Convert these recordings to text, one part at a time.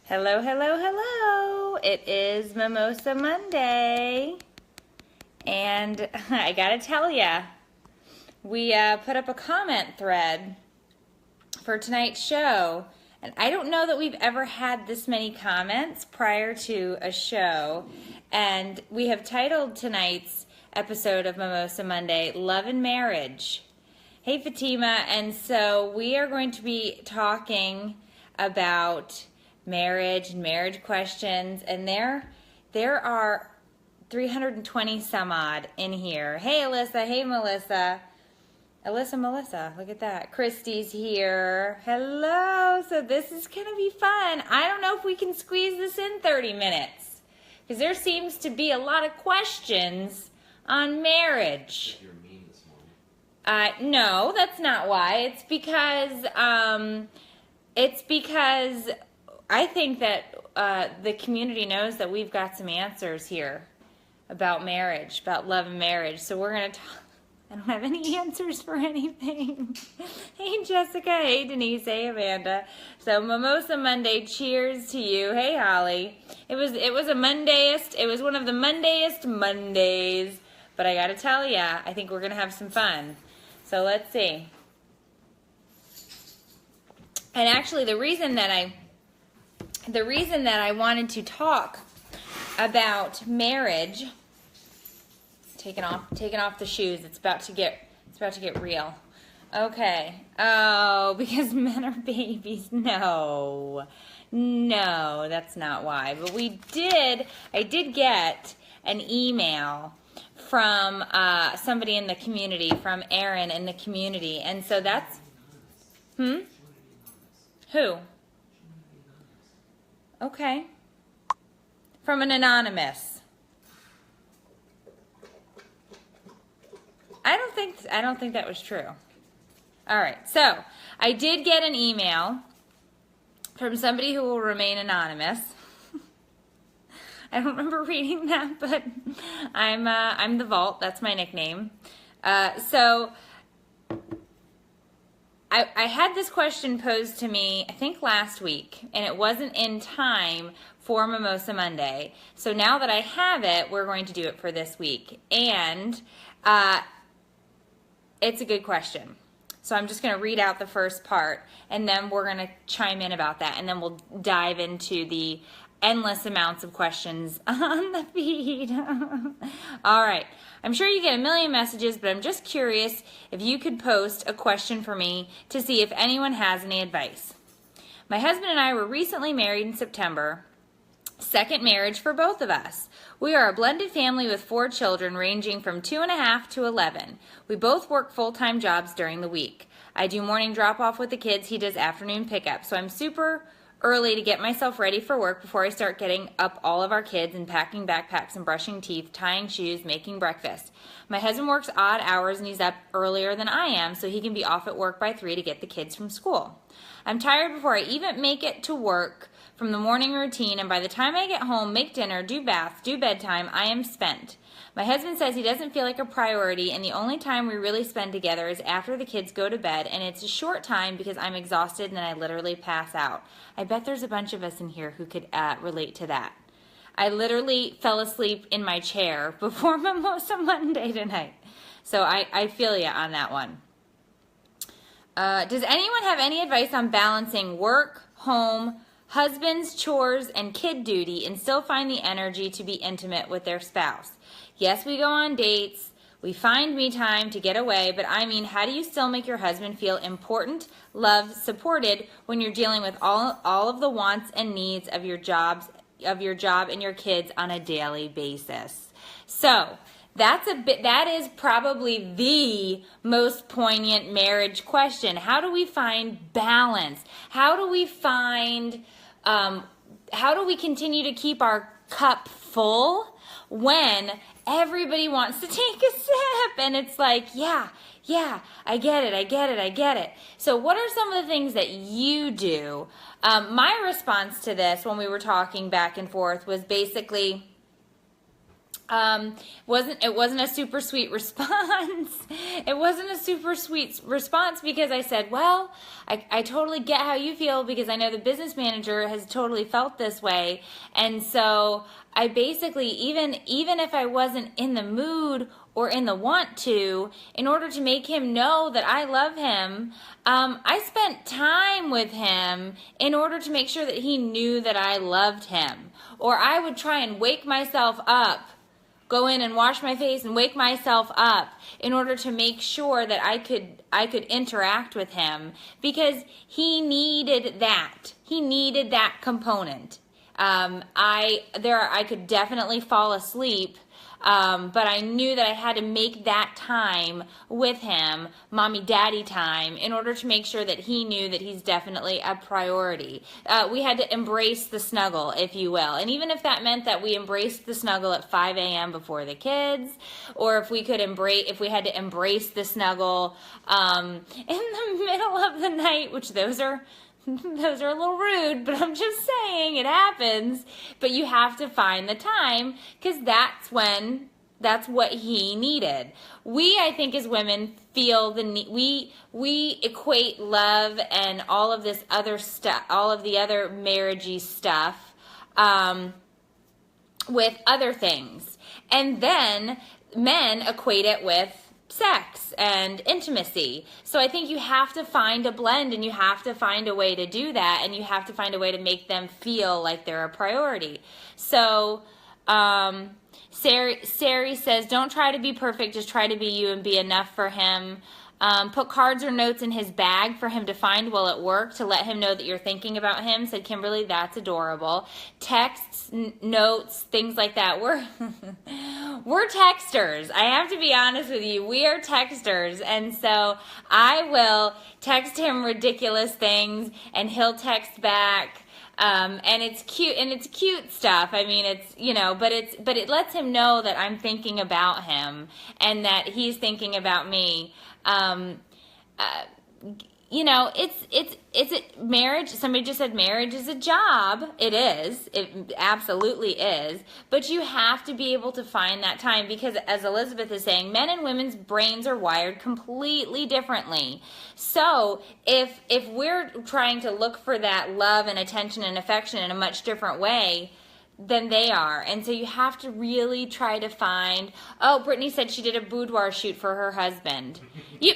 Hello, hello, hello. It is Mimosa Monday. And I gotta tell ya, we put up a comment thread for tonight's show. And I don't know that we've ever had this many comments prior to a show. And we have titled tonight's episode of Mimosa Monday, Love and Marriage. Hey, Fatima. And so we are going to be talking about marriage and marriage questions, and there are 320 some odd in here. Hey Alyssa, hey Melissa. Melissa, look at that. Christy's here. Hello. So this is gonna be fun. I don't know if we can squeeze this in 30 minutes because there seems to be a lot of questions on marriage. You're mean this morning. No, that's not why. It's because I think that the community knows that we've got some answers here about marriage, about love and marriage. So we're going to talk. I don't have any answers for anything. Hey, Jessica. Hey, Denise. Hey, Amanda. So Mimosa Monday, cheers to you. Hey, Holly. It was a Mondayest. It was one of the Mondayest Mondays. But I got to tell ya, I think we're going to have some fun. So let's see. And actually, the reason that I wanted to talk about marriage, taking off the shoes. It's about to get real. Okay. Oh, because men are babies. No, that's not why. But I did get an email from somebody in the community, from Aaron in the community, and so that's Who? Okay. From an anonymous. I don't think that was true. All right. So, I did get an email from somebody who will remain anonymous. I don't remember reading that, but I'm the Vault. That's my nickname. So I had this question posed to me, I think last week, and it wasn't in time for Mimosa Monday. So now that I have it, we're going to do it for this week. And it's a good question. So I'm just going to read out the first part, and then we're going to chime in about that, and then we'll dive into the endless amounts of questions on the feed. All right. I'm sure you get a million messages, but I'm just curious if you could post a question for me to see if anyone has any advice. My husband and I were recently married in September. Second marriage for both of us. We are a blended family with 4 children ranging from 2.5 to 11. We both work full-time jobs during the week. I do morning drop-off with the kids. He does afternoon pickup. So I'm super early to get myself ready for work before I start getting up all of our kids and packing backpacks and brushing teeth, tying shoes, making breakfast. My husband works odd hours and he's up earlier than I am so he can be off at work by 3 to get the kids from school. I'm tired before I even make it to work from the morning routine, and by the time I get home, make dinner, do baths, do bedtime, I am spent. My husband says he doesn't feel like a priority, and the only time we really spend together is after the kids go to bed, and it's a short time because I'm exhausted and then I literally pass out. I bet there's a bunch of us in here who could relate to that. I literally fell asleep in my chair before Mimosa Monday tonight. So I feel ya on that one. Does anyone have any advice on balancing work, home, husband's chores, and kid duty and still find the energy to be intimate with their spouse? Yes, we go on dates. We find me time to get away, but I mean, how do you still make your husband feel important, loved, supported when you're dealing with all of the wants and needs of your job and your kids on a daily basis? So, that is probably the most poignant marriage question. How do we find balance? How do we continue to keep our cup full when everybody wants to take a sip? And it's like, yeah, I get it. So what are some of the things that you do? My response to this when we were talking back and forth was basically, It wasn't a super sweet response. It wasn't a super sweet response because I said, well, I totally get how you feel because I know the business manager has totally felt this way. And so I basically, even if I wasn't in the mood or in the want to, in order to make him know that I love him, I spent time with him in order to make sure that he knew that I loved him. Or I would try and wake myself up, go in and wash my face and wake myself up in order to make sure that I could interact with him because he needed that. He needed that component. I could definitely fall asleep, but I knew that I had to make that time with him, mommy daddy time, in order to make sure that he knew that he's definitely a priority. We had to embrace the snuggle, if you will. And even if that meant that we embraced the snuggle at 5 a.m. before the kids, or if we had to embrace the snuggle in the middle of the night, which those are a little rude, but I'm just saying it happens. But you have to find the time because that's what he needed. I think as women feel the need. We equate love and all of this other stuff, all of the other marriagey stuff, with other things, and then men equate it with sex and intimacy. So I think you have to find a blend and you have to find a way to do that and you have to find a way to make them feel like they're a priority. So Sari says, don't try to be perfect, just try to be you and be enough for him. Put cards or notes in his bag for him to find while at work to let him know that you're thinking about him, said Kimberly. That's adorable. Texts, notes, things like that. We're texters. I have to be honest with you. We are texters. And so I will text him ridiculous things and he'll text back. And it's cute stuff. I mean, but it lets him know that I'm thinking about him and that he's thinking about me. It's a marriage. Somebody just said marriage is a job. It is. It absolutely is. But you have to be able to find that time because, as Elizabeth is saying, men and women's brains are wired completely differently. So if we're trying to look for that love and attention and affection in a much different way than they are, and so you have to really try to find. Oh, Brittany said she did a boudoir shoot for her husband. You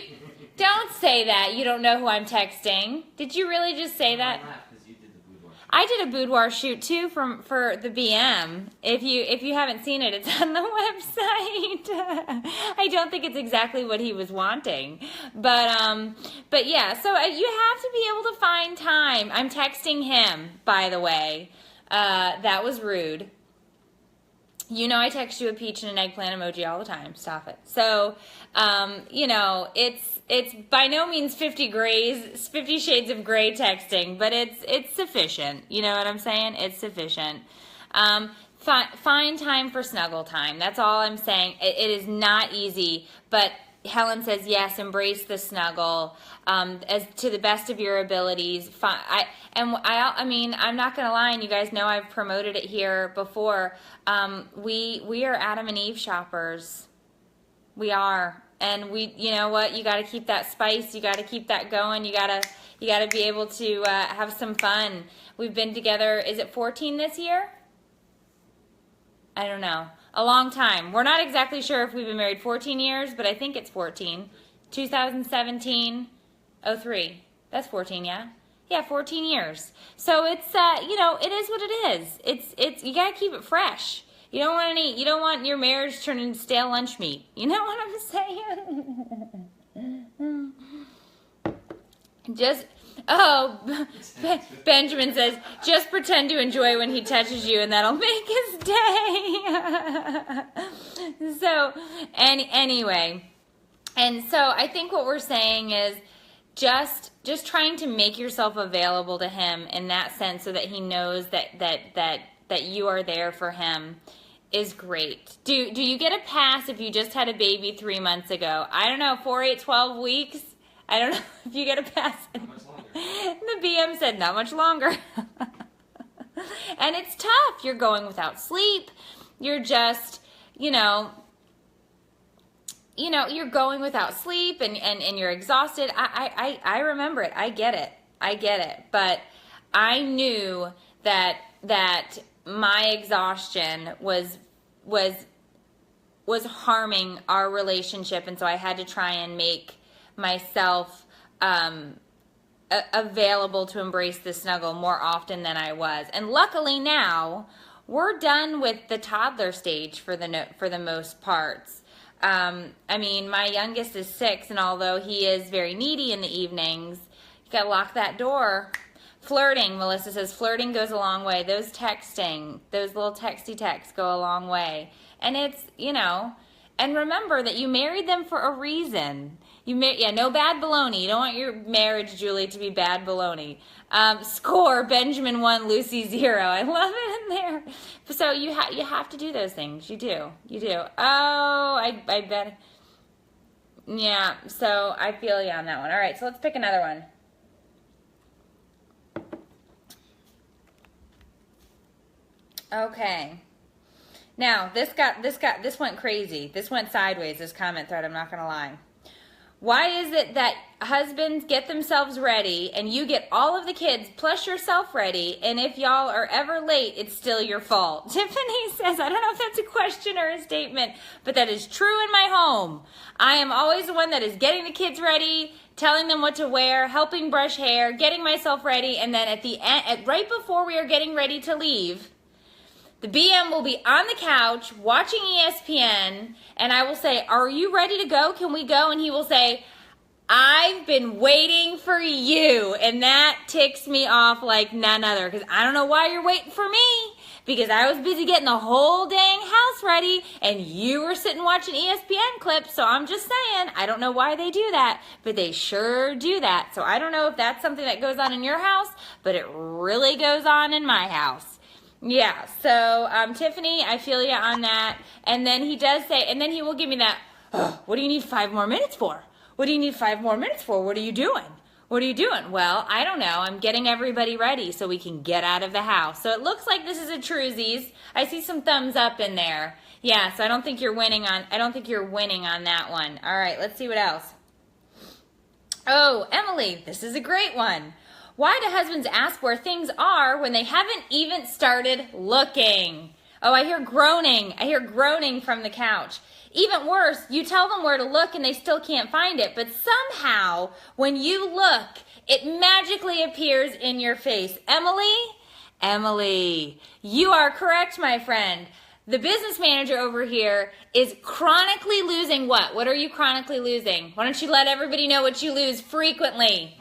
don't say that. You don't know who I'm texting. Did you really just say that? I did a boudoir shoot too for the BM. If you haven't seen it, it's on the website. I don't think it's exactly what he was wanting, but yeah. So you have to be able to find time. I'm texting him, by the way. That was rude. You know I text you a peach and an eggplant emoji all the time. Stop it. So, it's by no means 50 shades of gray texting, but it's sufficient. You know what I'm saying? It's sufficient. Find time for snuggle time. That's all I'm saying. It is not easy, but Helen says, yes, embrace the snuggle, as to the best of your abilities. I mean, I'm not going to lie, and you guys know I've promoted it here before. We are Adam and Eve shoppers. We are. And you know what? You got to keep that spice. You got to keep that going. You got to be able to have some fun. We've been together. Is it 14 this year? I don't know. A long time. We're not exactly sure if we've been married 14 years, but I think it's 14. 2017, 03. That's 14, yeah? Yeah, 14 years. So it's, it is what it is. It's you got to keep it fresh. You don't want your marriage to turn into stale lunch meat. You know what I'm saying? Benjamin says, just pretend to enjoy when he touches you and that'll make his day. So, anyway. And so I think what we're saying is just trying to make yourself available to him in that sense so that he knows that you are there for him is great. Do you get a pass if you just had a baby 3 months ago? I don't know, 4, 8, 12 weeks? I don't know if you get a pass. The BM said not much longer. And it's tough. You're going without sleep. You're just, you're going without sleep and you're exhausted. I remember it. I get it. But I knew that my exhaustion was harming our relationship, and so I had to try and make myself available to embrace the snuggle more often than I was. And luckily now we're done with the toddler stage for the most parts. I mean, my youngest is 6, and although he is very needy in the evenings, you gotta lock that door. Flirting, Melissa says, flirting goes a long way. Those little texty texts go a long way. And it's, and remember that you married them for a reason. No bad baloney. You don't want your marriage, Julie, to be bad baloney. Score, Benjamin 1, Lucy 0. I love it in there. So you have to do those things. You do. Oh, I bet. Yeah, so I feel you on that one. All right, so let's pick another one. Okay. Now, this went crazy. This went sideways, this comment thread, I'm not going to lie. Why is it that husbands get themselves ready and you get all of the kids plus yourself ready, and if y'all are ever late, it's still your fault? Tiffany says, I don't know if that's a question or a statement, but that is true in my home. I am always the one that is getting the kids ready, telling them what to wear, helping brush hair, getting myself ready, and then at the end, right before we are getting ready to leave, the BM will be on the couch watching ESPN, and I will say, are you ready to go? Can we go? And he will say, I've been waiting for you. And that ticks me off like none other, because I don't know why you're waiting for me, because I was busy getting the whole dang house ready, and you were sitting watching ESPN clips. So I'm just saying, I don't know why they do that, but they sure do that. So I don't know if that's something that goes on in your house, but it really goes on in my house. Yeah, so Tiffany, I feel you on that. And then he does say, and then he will give me that, what do you need 5 more minutes for? What do you need 5 more minutes for? What are you doing? What are you doing? Well, I don't know. I'm getting everybody ready so we can get out of the house. So it looks like this is a truesies. I see some thumbs up in there. Yeah, so I don't think you're winning on that one. All right, let's see what else. Oh, Emily, this is a great one. Why do husbands ask where things are when they haven't even started looking? Oh, I hear groaning. I hear groaning from the couch. Even worse, you tell them where to look and they still can't find it. But somehow, when you look, it magically appears in your face. Emily, you are correct, my friend. The business manager over here is chronically losing what? What are you chronically losing? Why don't you let everybody know what you lose frequently?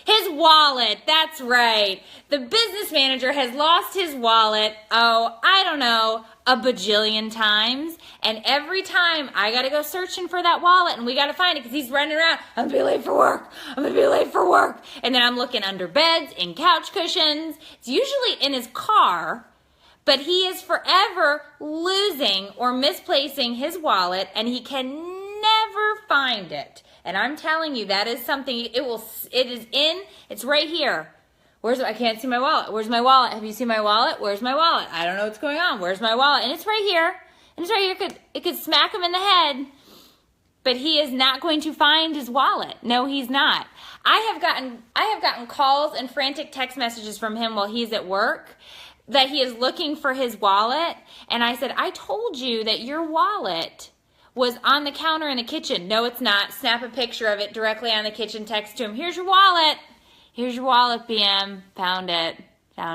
His wallet, that's right. The business manager has lost his wallet, I don't know, a bajillion times. And every time I got to go searching for that wallet and we got to find it because he's running around. I'm going to be late for work. And then I'm looking under beds, in couch cushions. It's usually in his car, but he is forever losing or misplacing his wallet, and he can never find it. And I'm telling you, that is something, it's right here. I can't see my wallet. Where's my wallet? Have you seen my wallet? Where's my wallet? I don't know what's going on. Where's my wallet? And it's right here. It could smack him in the head, but he is not going to find his wallet. No, he's not. I have gotten calls and frantic text messages from him while he's at work that he is looking for his wallet. And I said, I told you that your wallet was on the counter in the kitchen. No, it's not. Snap a picture of it directly on the kitchen, text to him. Here's your wallet, BM. Found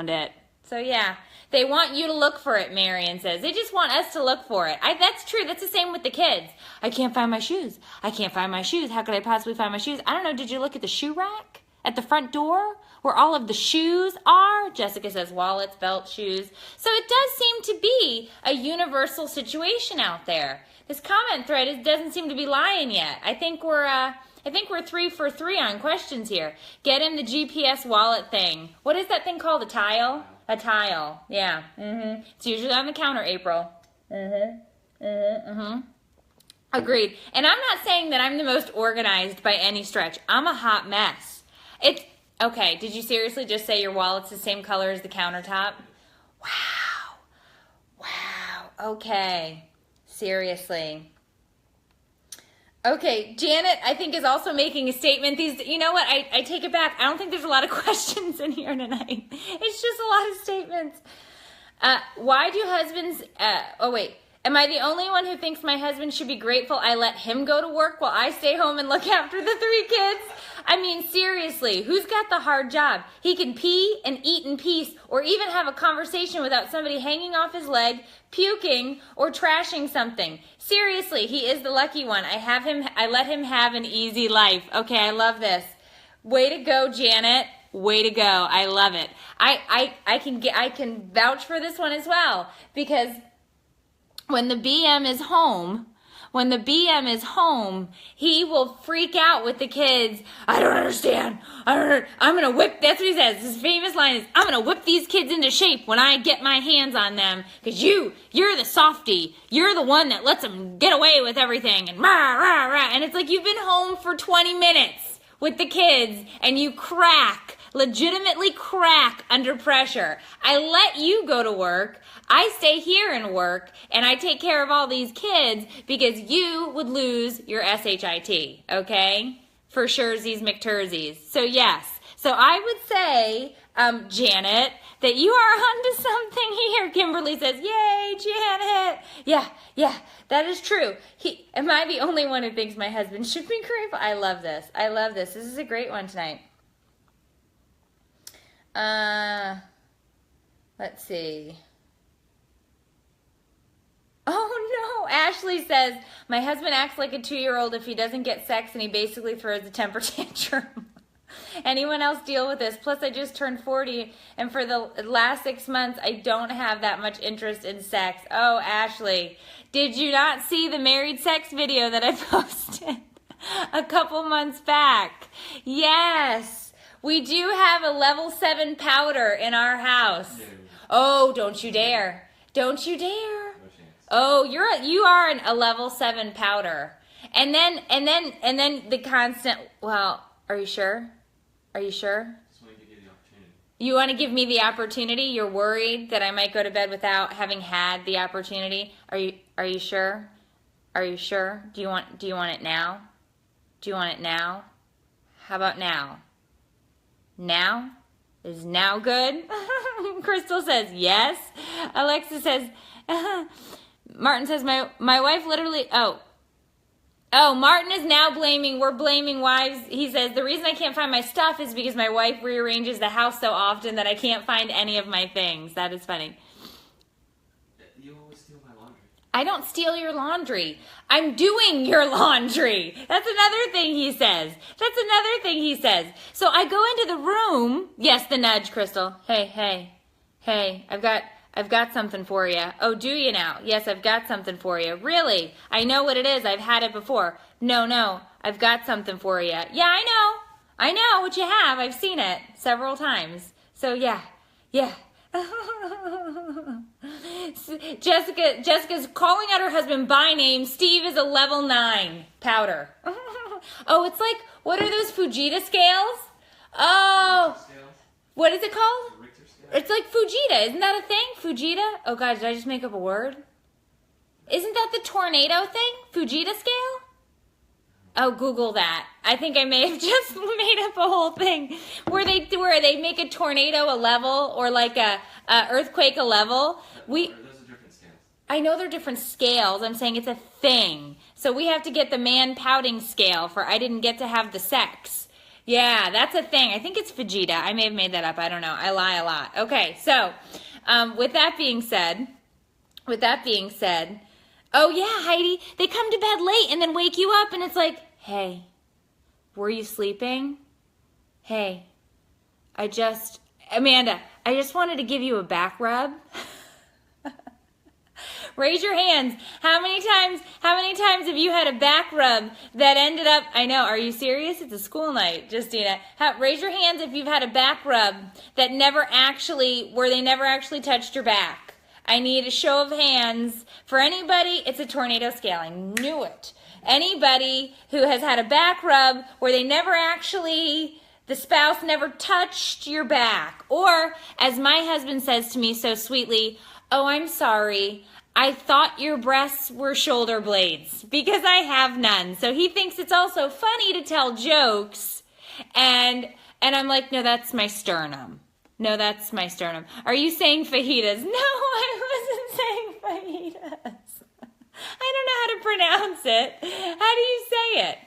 it. So yeah, they want you to look for it, Marion says. They just want us to look for it. That's true. That's the same with the kids. I can't find my shoes. How could I possibly find my shoes? I don't know. Did you look at the shoe rack at the front door where all of the shoes are? Jessica says wallets, belts, shoes. So it does seem to be a universal situation out there. This comment thread doesn't seem to be lying yet. I think we're 3 for 3 on questions here. Get him the GPS wallet thing. What is that thing called? A tile? A tile. Yeah. It's usually on the counter, April. Agreed. And I'm not saying that I'm the most organized by any stretch. I'm a hot mess. Okay, did you seriously just say your wallet's the same color as the countertop? Wow. Okay. Seriously. Okay, Janet, I think, is also making a statement. You know what? I take it back. I don't think there's a lot of questions in here tonight. It's just a lot of statements. Why do husbands, am I the only one who thinks my husband should be grateful I let him go to work while I stay home and look after the 3 kids? I mean, seriously, who's got the hard job? He can pee and eat in peace, or even have a conversation without somebody hanging off his leg, puking, or trashing something. Seriously, he is the lucky one. I let him have an easy life. Okay, I love this. Way to go, Janet. Way to go. I love it. I can vouch for this one as well, because when the BM is home, he will freak out with the kids. I don't understand. I'm going to whip, that's what he says. His famous line is, I'm going to whip these kids into shape when I get my hands on them, because you're the softy. You're the one that lets them get away with everything, and rah, rah, rah. And it's like you've been home for 20 minutes with the kids, and you legitimately crack under pressure. I let you go to work. I stay here and work, and I take care of all these kids because you would lose your SHIT, okay? For surezies McTurzies. So yes. So I would say, Janet, that you are onto something here. Kimberly says, yay, Janet. Yeah, that is true. Am I the only one who thinks my husband should be grateful? I love this. This is a great one tonight. Let's see. Oh no, Ashley says, my husband acts like a 2-year-old if he doesn't get sex, and he basically throws a temper tantrum. Anyone else deal with this? Plus I just turned 40, and for the last 6 months I don't have that much interest in sex. Oh, Ashley, did you not see the married sex video that I posted a couple months back? Yes, we do have a level 7 powder in our house. No. Oh, don't you dare. Don't you dare. Oh, you are a level 7 powder. And then the constant, well, are you sure? Are you sure? Just want to give you the opportunity. You want to give me the opportunity? You're worried that I might go to bed without having had the opportunity? Are you sure? Are you sure? Do you want it now? Do you want it now? How about now? Now? Is now good? Crystal says yes. Alexa says Martin says, my wife literally, oh, Martin is now we're blaming wives. He says, the reason I can't find my stuff is because my wife rearranges the house so often that I can't find any of my things. That is funny. You always steal my laundry. I don't steal your laundry. I'm doing your laundry. That's another thing he says. So I go into the room. Yes, the nudge, Crystal. Hey, I've got something for you. Oh, do you now? Yes, I've got something for you. Really? I know what it is. I've had it before. No, I've got something for you. Yeah, I know what you have. I've seen it several times. So yeah. Jessica's calling out her husband by name. Steve is a level 9 powder. Oh, it's like, what are those Fujita scales? Oh, what is it called? It's like Fujita. Isn't that a thing? Fujita? Oh, God, did I just make up a word? Isn't that the tornado thing? Fujita scale? Oh, Google that. I think I may have just made up a whole thing where they make a tornado a level, or like a earthquake a level. Those are different scales. I know they're different scales. I'm saying it's a thing. So we have to get the man pouting scale for I didn't get to have the sex. Yeah, that's a thing. I think it's Vegeta. I may have made that up. I don't know. I lie a lot. Okay, so with that being said, oh yeah, Heidi, they come to bed late and then wake you up, and it's like, hey, were you sleeping? Hey, Amanda, I just wanted to give you a back rub. Raise your hands. How many times have you had a back rub that ended up, I know, are you serious? It's a school night, Justina. Raise your hands if you've had a back rub that where they never actually touched your back. I need a show of hands. For anybody, it's a tornado scale. I knew it. Anybody who has had a back rub where the spouse never touched your back. Or, as my husband says to me so sweetly, oh, I'm sorry. I thought your breasts were shoulder blades because I have none. So he thinks it's also funny to tell jokes. And I'm like, no, that's my sternum. No, that's my sternum. Are you saying fajitas? No, I wasn't saying fajitas. I don't know how to pronounce it. How do you say it?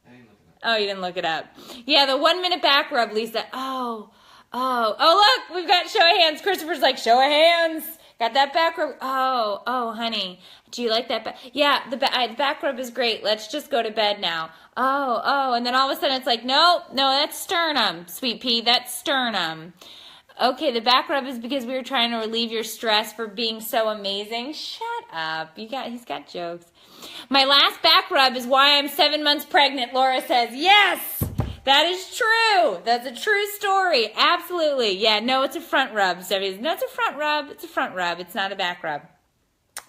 I didn't look it up. Oh, you didn't look it up. Yeah, the 1 minute back rub, Lisa. Oh, look, we've got show of hands. Christopher's like, show of hands. Got that back rub. Oh, honey. Do you like that back? Yeah, the back rub is great. Let's just go to bed now. Oh, and then all of a sudden it's like, no, that's sternum, sweet pea, that's sternum. Okay, the back rub is because we were trying to relieve your stress for being so amazing. Shut up. He's got jokes. My last back rub is why I'm 7 months pregnant, Laura says. Yes, that is true. That's a true story. Absolutely. Yeah, no, it's a front rub. No, it's a front rub. It's a front rub. It's not a back rub.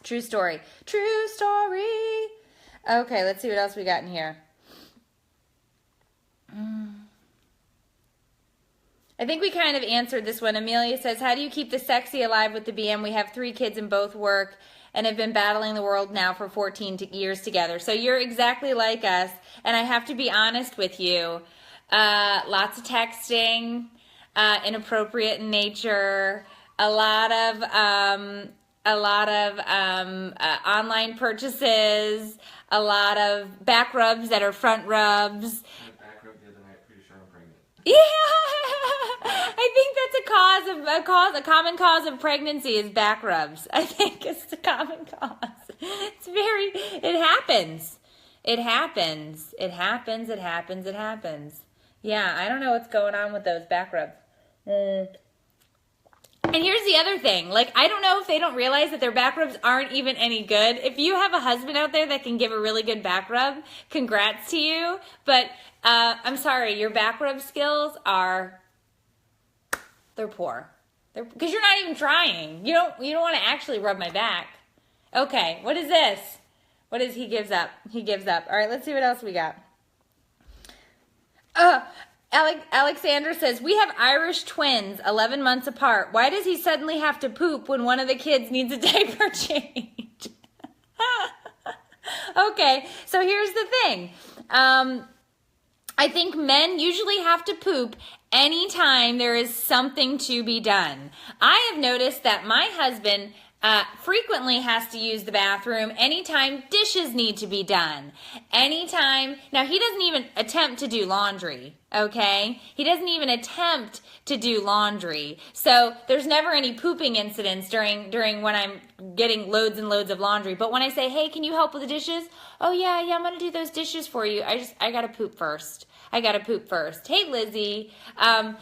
True story. True story. Okay, let's see what else we got in here. I think we kind of answered this one. Amelia says, how do you keep the sexy alive with the BM? We have 3 kids and both work and have been battling the world now for 14 years together. So you're exactly like us. And I have to be honest with you. Lots of texting, inappropriate in nature, a lot of online purchases, a lot of back rubs that are front rubs. Back rub the other night, pretty sure I'm pregnant. Yeah, I think that's a common cause of pregnancy is back rubs. I think it's a common cause. It happens. Yeah, I don't know what's going on with those back rubs. And here's the other thing. Like, I don't know if they don't realize that their back rubs aren't even any good. If you have a husband out there that can give a really good back rub, congrats to you. But I'm sorry, your back rub skills they're poor. Because you're not even trying. You don't want to actually rub my back. Okay, what is this? What is he gives up? He gives up. All right, let's see what else we got. Alexander says, we have Irish twins, 11 months apart. Why does he suddenly have to poop when one of the kids needs a diaper change? Okay, so here's the thing. I think men usually have to poop anytime there is something to be done. I have noticed that my husband frequently has to use the bathroom anytime dishes need to be done. Now he doesn't even attempt to do laundry, okay? He doesn't even attempt to do laundry. So there's never any pooping incidents during when I'm getting loads and loads of laundry. But when I say, hey, can you help with the dishes? Oh yeah, I'm gonna do those dishes for you. I gotta poop first. Hey, Lizzie. You cleaned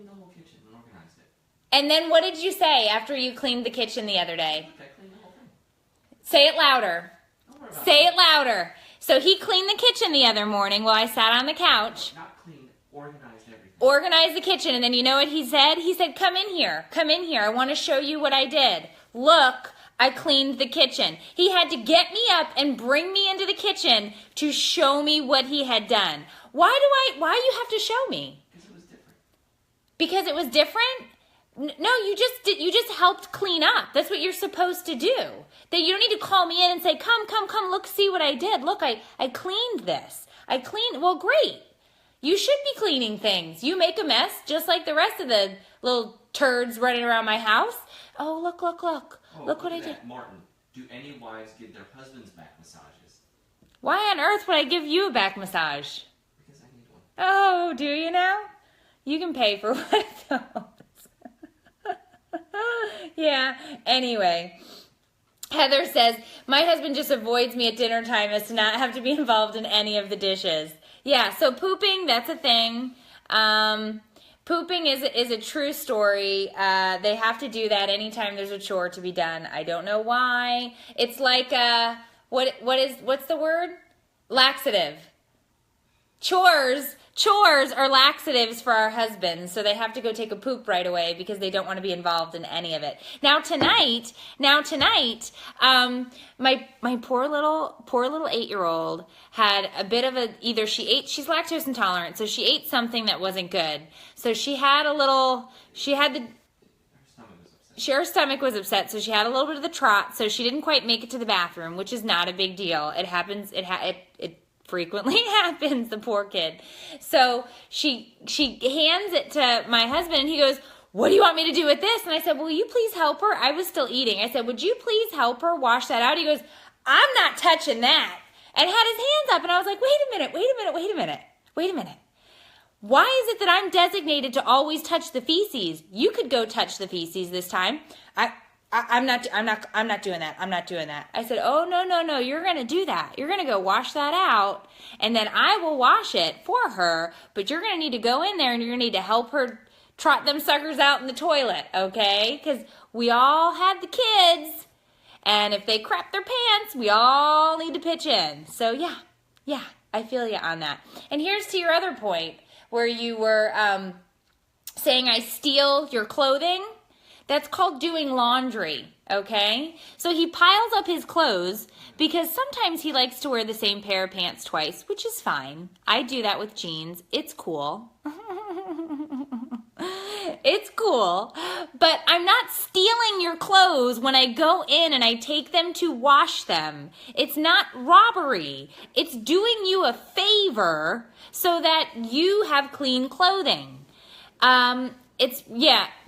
the whole kitchen and organized it. And then what did you say after you cleaned the kitchen the other day? I cleaned the whole thing. Say it louder. Don't worry about Say it louder. So he cleaned the kitchen the other morning while I sat on the couch. Not cleaned, organized everything. Organized the kitchen. And then you know what he said? He said, come in here. I want to show you what I did. Look, I cleaned the kitchen. He had to get me up and bring me into the kitchen to show me what he had done. Why do you have to show me? Because it was different. Because it was different? No, you just helped clean up. That's what you're supposed to do. That you don't need to call me in and say, come, look, see what I did. Look, I cleaned this. Well, great. You should be cleaning things. You make a mess just like the rest of the little turds running around my house. Oh, look. Oh, Look what I did. Martin, do any wives give their husbands back massages? Why on earth would I give you a back massage? Because I need one. Oh, do you now? You can pay for one of those. Yeah, anyway. Heather says, my husband just avoids me at dinner time as to not have to be involved in any of the dishes. Yeah, so pooping, that's a thing. Pooping is a true story. They have to do that anytime there's a chore to be done. I don't know why. It's like, what's the word? Laxative. Chores are laxatives for our husbands, so they have to go take a poop right away because they don't want to be involved in any of it. Now tonight, my poor little 8-year-old had a bit of she's lactose intolerant, so she ate something that wasn't good. So her stomach was upset. her stomach was upset, so she had a little bit of the trot, so she didn't quite make it to the bathroom, which is not a big deal. It happens. It frequently happens. The poor kid. So she hands it to my husband, and he goes, "What do you want me to do with this?" And I said, "Will you please help her?" I was still eating. I said, "Would you please help her wash that out?" He goes, "I'm not touching that," and had his hands up, and I was like, "Wait a minute, wait a minute, wait a minute, wait a minute. Why is it that I'm designated to always touch the feces? You could go touch the feces this time. I'm not doing that. I'm not doing that." I said, "Oh, no. You're going to do that. You're going to go wash that out, and then I will wash it for her, but you're going to need to go in there, and you're going to need to help her trot them suckers out in the toilet, okay? Because we all had the kids, and if they crap their pants, we all need to pitch in." So, yeah, I feel you on that. And here's to your other point, where you were saying I steal your clothing. That's called doing laundry, okay? So he piles up his clothes because sometimes he likes to wear the same pair of pants twice, which is fine. I do that with jeans. It's cool. It's cool. But I'm not stealing your clothes when I go in and I take them to wash them. It's not robbery. It's doing you a favor so that you have clean clothing.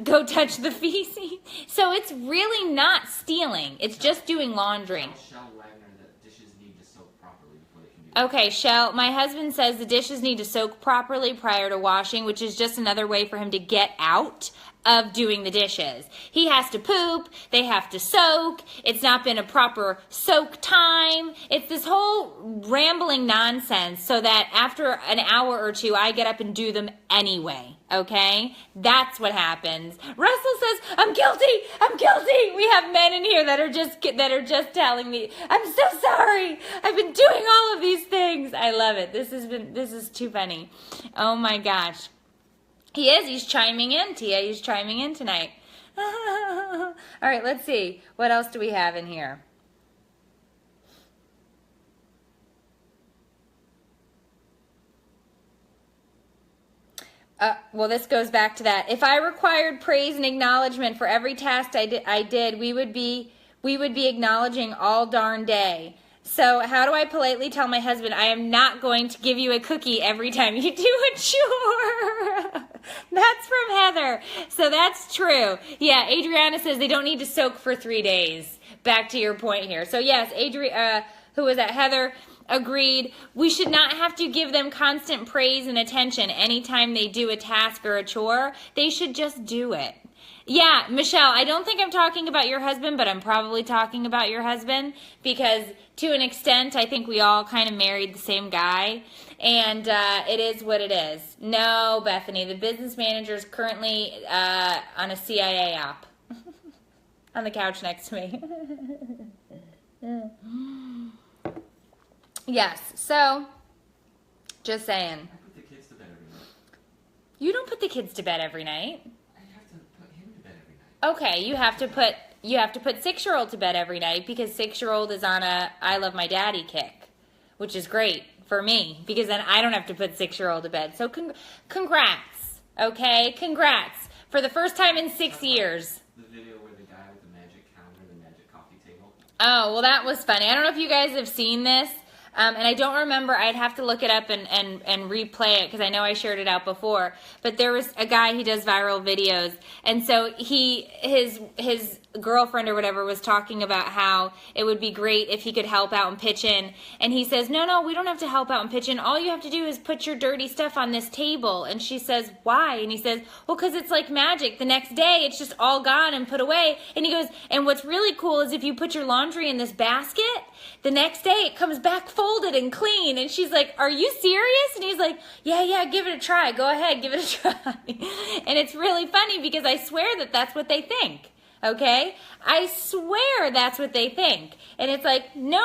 Go touch the feces. So it's really not stealing. It's just doing laundry. Tell Shell Wagner that dishes need to soak properly before they can do that. Okay, Shell, my husband says the dishes need to soak properly prior to washing, which is just another way for him to get out of doing the dishes. He has to poop, they have to soak, it's not been a proper soak time. It's this whole rambling nonsense so that after an hour or two, I get up and do them anyway, okay? That's what happens. Russell says, I'm guilty. We have men in here that are just telling me, I'm so sorry. I've been doing all of these things. I love it. This is too funny. Oh my gosh. He's chiming in, Tia. He's chiming in tonight. All right, let's see. What else do we have in here? Well, this goes back to that. If I required praise and acknowledgement for every task I did, we would be acknowledging all darn day. So how do I politely tell my husband I am not going to give you a cookie every time you do a chore? That's from Heather. So that's true. Yeah, Adriana says they don't need to soak for 3 days. Back to your point here. So yes, who was that? Heather agreed. We should not have to give them constant praise and attention anytime they do a task or a chore. They should just do it. Yeah, Michelle, I don't think I'm talking about your husband, but I'm probably talking about your husband because to an extent, I think we all kind of married the same guy, and it is what it is. No, Bethany, the business manager is currently on a CIA op on the couch next to me. Yes, so just saying. I put the kids to bed every night. You don't put the kids to bed every night. I have to put him to bed every night. Okay, you have to put 6-year-old to bed every night because 6-year-old is on a I love my daddy kick, which is great for me because then I don't have to put 6-year-old to bed. So congrats, okay? Congrats for the first time in 6 years. The video where the guy with the magic counter, the magic coffee table. Oh, well, that was funny. I don't know if you guys have seen this. And I don't remember, I'd have to look it up and replay it because I know I shared it out before. But there was a guy, he does viral videos. And so his girlfriend or whatever was talking about how it would be great if he could help out and pitch in. And he says, no, we don't have to help out and pitch in. All you have to do is put your dirty stuff on this table. And she says, why? And he says, well, because it's like magic. The next day, it's just all gone and put away. And he goes, and what's really cool is if you put your laundry in this basket, the next day it comes back folded and clean. And she's like, are you serious? And he's like, yeah, give it a try. Go ahead, give it a try. And it's really funny because I swear that that's what they think. Okay? I swear that's what they think. And it's like, no,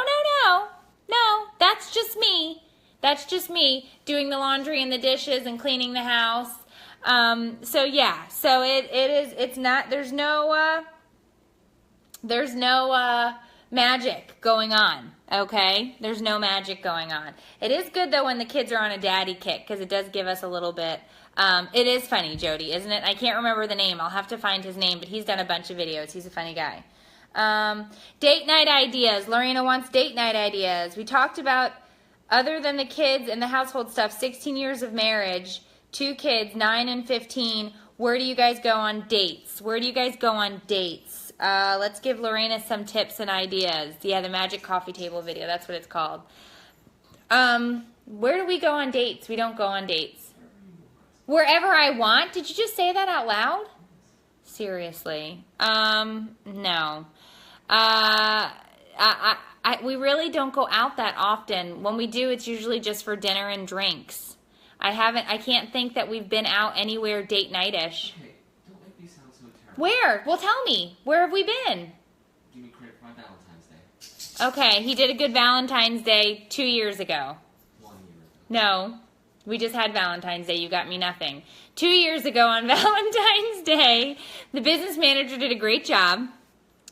that's just me. That's just me doing the laundry and the dishes and cleaning the house. So yeah, so it's not, there's no magic going on, okay? There's no magic going on. It is good, though, when the kids are on a daddy kick, because it does give us a little bit. It is funny, Jody, isn't it? I can't remember the name. I'll have to find his name, but he's done a bunch of videos. He's a funny guy. Date night ideas. Lorena wants date night ideas. We talked about, other than the kids and the household stuff, 16 years of marriage, 2 kids, 9 and 15. Where do you guys go on dates? Where do you guys go on dates? Let's give Lorena some tips and ideas. Yeah, the magic coffee table video. That's what it's called. Where do we go on dates? We don't go on dates. Wherever I want? Did you just say that out loud? Seriously. No. We really don't go out that often. When we do, it's usually just for dinner and drinks. I can't think that we've been out anywhere date night-ish. Okay, don't make me sound so terrible. Where? Well, tell me. Where have we been? Give me credit for my Valentine's Day. Okay, he did a good Valentine's Day 2 years ago. 1 year ago. No, we just had Valentine's Day. You got me nothing. 2 years ago on Valentine's Day, the business manager did a great job.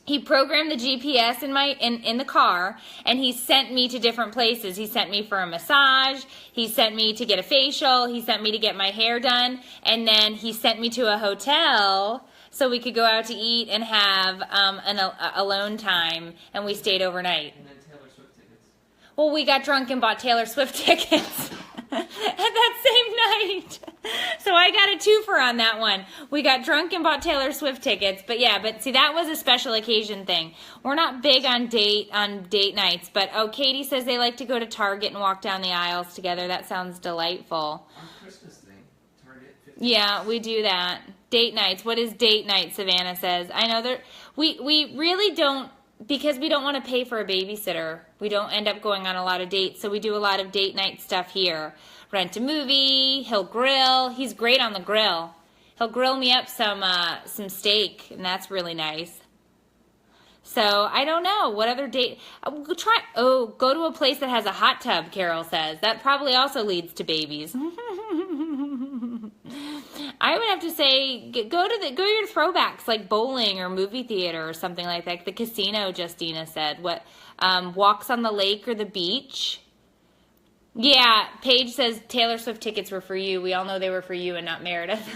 He programmed the GPS in the car, and he sent me to different places. He sent me for a massage. He sent me to get a facial. He sent me to get my hair done. And then he sent me to a hotel so we could go out to eat and have an alone time, and we stayed overnight. And then Taylor Swift tickets. Well, we got drunk and bought Taylor Swift tickets at that same night. So I got a twofer on that one. We got drunk and bought Taylor Swift tickets. But yeah, but see, that was a special occasion thing. We're not big on date nights. But oh, Katie says they like to go to Target and walk down the aisles together. That sounds delightful. Our Christmas thing, Target. 50 Yeah, we do that. Date nights. What is date night? Savannah says. I know we really don't, because we don't want to pay for a babysitter. We don't end up going on a lot of dates, so we do a lot of date night stuff here. Rent a movie, he'll grill. He's great on the grill. He'll grill me up some steak, and that's really nice. So, I don't know. What other date? Go to a place that has a hot tub, Carol says. That probably also leads to babies. I would have to say, go to your throwbacks, like bowling or movie theater or something like that. The casino, Justina said. What, walks on the lake or the beach? Yeah, Paige says Taylor Swift tickets were for you. We all know they were for you and not Meredith.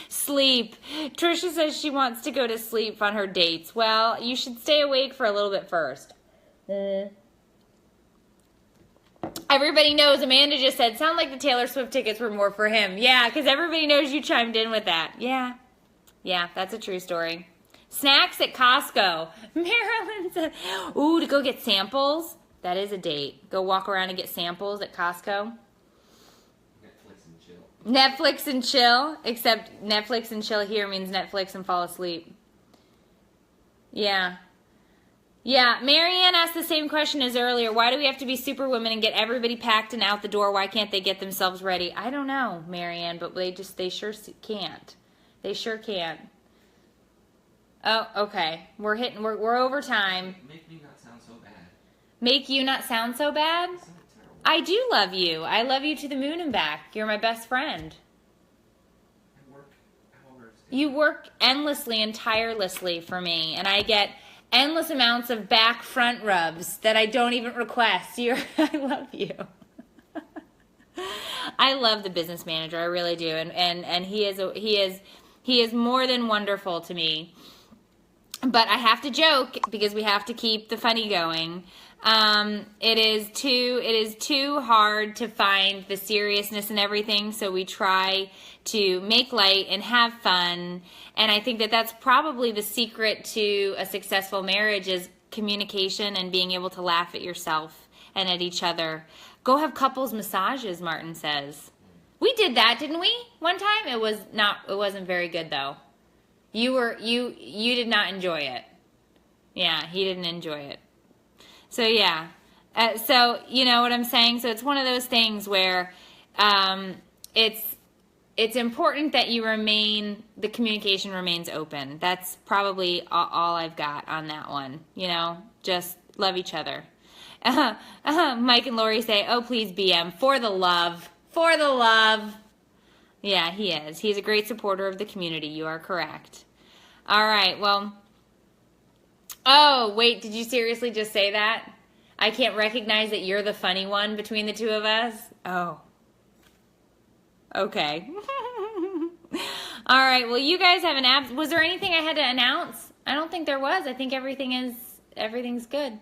Sleep. Trisha says she wants to go to sleep on her dates. Well, you should stay awake for a little bit first. Everybody knows, Amanda just said, sound like the Taylor Swift tickets were more for him. Yeah, because everybody knows you chimed in with that. Yeah. Yeah, that's a true story. Snacks at Costco. Marilyn said, ooh, to go get samples. That is a date. Go walk around and get samples at Costco. Netflix and chill. Netflix and chill, except Netflix and chill here means Netflix and fall asleep. Yeah. Yeah, Marianne asked the same question as earlier. Why do we have to be superwomen and get everybody packed and out the door? Why can't they get themselves ready? I don't know, Marianne, but they sure can't. They sure can't. Oh, okay. We're over time. Make me not sound so bad. Make you not sound so bad? Isn't it terrible? I do love you. I love you to the moon and back. You're my best friend. I work hours. You work endlessly and tirelessly for me, and I get endless amounts of back front rubs that I don't even request. I love you. I love the business manager. I really do, and he is more than wonderful to me. But I have to joke because we have to keep the funny going. It is too hard to find the seriousness and everything, so we try to make light and have fun. And I think that that's probably the secret to a successful marriage is communication and being able to laugh at yourself and at each other. Go have couples massages, Martin says. We did that, didn't we? One time? It wasn't very good though. You did not enjoy it. Yeah, he didn't enjoy it. So yeah, so you know what I'm saying? So it's one of those things where it's important that the communication remains open. That's probably all I've got on that one. You know, just love each other. Mike and Lori say, oh, please, BM, for the love. For the love. Yeah, he is. He's a great supporter of the community. You are correct. All right, well, Oh, wait, did you seriously just say that? I can't recognize that you're the funny one between the two of us? Oh. Okay. All right, well, you guys have an was there anything I had to announce? I don't think there was. I think everything's good.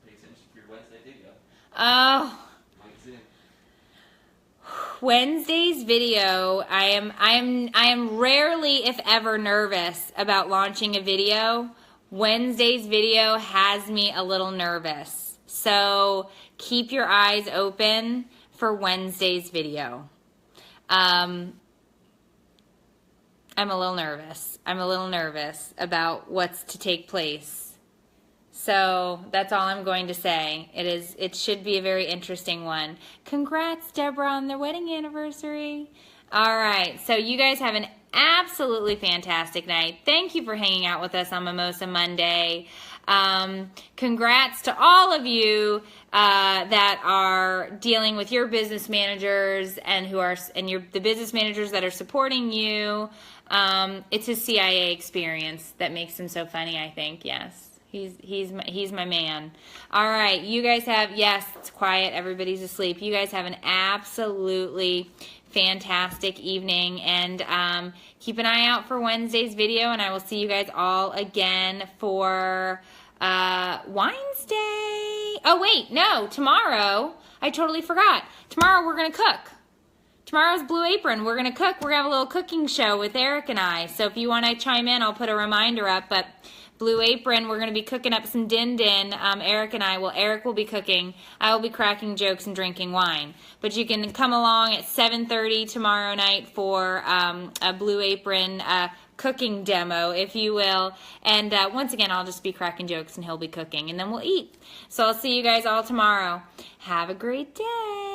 Pay attention for your Wednesday video. Oh. Mike's in. Wednesday's video, I am rarely, if ever, nervous about launching a video. Wednesday's video has me a little nervous. So keep your eyes open for Wednesday's video. I'm a little nervous. I'm a little nervous about what's to take place. So that's all I'm going to say. It should be a very interesting one. Congrats, Deborah, on their wedding anniversary. All right, so you guys have an absolutely fantastic night. Thank you for hanging out with us on MOMosa Monday. Congrats to all of you that are dealing with your business managers and the business managers that are supporting you. It's his CIA experience that makes him so funny, I think. Yes. He's my man. All right, you guys have, yes, it's quiet, everybody's asleep. You guys have an absolutely fantastic evening, and keep an eye out for Wednesday's video, and I will see you guys all again for Wines Day. Oh wait, no, tomorrow, I totally forgot. Tomorrow we're gonna cook. Tomorrow's Blue Apron. We're gonna cook. We're gonna have a little cooking show with Eric and I. So if you want to chime in, I'll put a reminder up, but Blue Apron, we're going to be cooking up some din-din. Eric and I, Eric will be cooking. I will be cracking jokes and drinking wine. But you can come along at 7:30 tomorrow night for a Blue Apron cooking demo, if you will. And once again, I'll just be cracking jokes and he'll be cooking. And then we'll eat. So I'll see you guys all tomorrow. Have a great day.